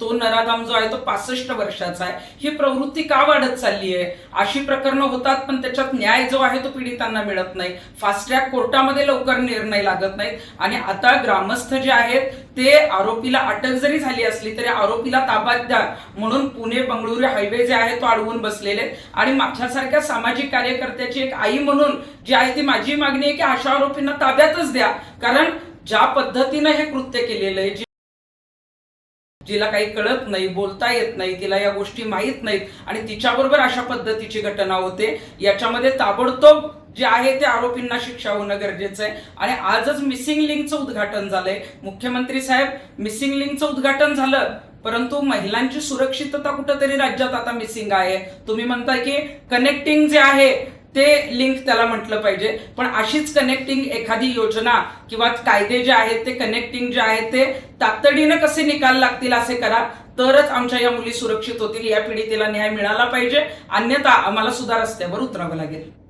तो नराधाम जो आहे तो 65 वर्षाचा आहे. ही प्रवृत्ती का वाढत चालली आहे? अशी प्रकरणं होतात पण त्याच्यात न्याय जो आहे तो पीडितांना मिळत नाही. फास्ट ट्रॅक कोर्टामध्ये लवकर निर्णय लागत नाहीत आणि आता ग्रामस्थ जे आहेत ते आरोपीला अटक जरी झाली असली तरी आरोपीला ताब्यात द्या म्हणून पुणे बंगळुरू हायवे जे आहे तो अडवून बसलेले. आणि माझ्यासारख्या सामाजिक कार्यकर्त्याची एक आई म्हणून जी आहे ती माझी मागणी आहे की अशा आरोपींना ताब्यातच द्या. कारण ज्या पद्धतीनं हे कृत्य केलेलं आहे, जिला काही कळत नाही, बोलता येत नाही, तिला या गोष्टी माहीत नाहीत आणि तिच्याबरोबर अशा पद्धतीची घटना होते, याच्यामध्ये ताबडतोब जे आहे ते आरोपींना शिक्षा होणं गरजेचं आहे. आणि आजच मिसिंग लिंकचं उद्घाटन झालंय. मुख्यमंत्री साहेब, मिसिंग लिंकचं उद्घाटन झालं परंतु महिलांची सुरक्षितता कुठंतरी राज्यात आता मिसिंग आहे. तुम्ही म्हणताय की कनेक्टिंग जे आहे ते लिंक त्याला म्हटलं पाहिजे, पण अशीच कनेक्टिंग एखादी योजना किंवा कायदे जे आहेत ते कनेक्टिंग जे आहेत ते तातडीनं कसे निकाल लागतील असे करा, तरच आमच्या या मुली सुरक्षित होतील. या पीडितेला न्याय मिळाला पाहिजे, अन्यथा आम्हाला सुद्धा रस्त्यावर उतरावं लागेल.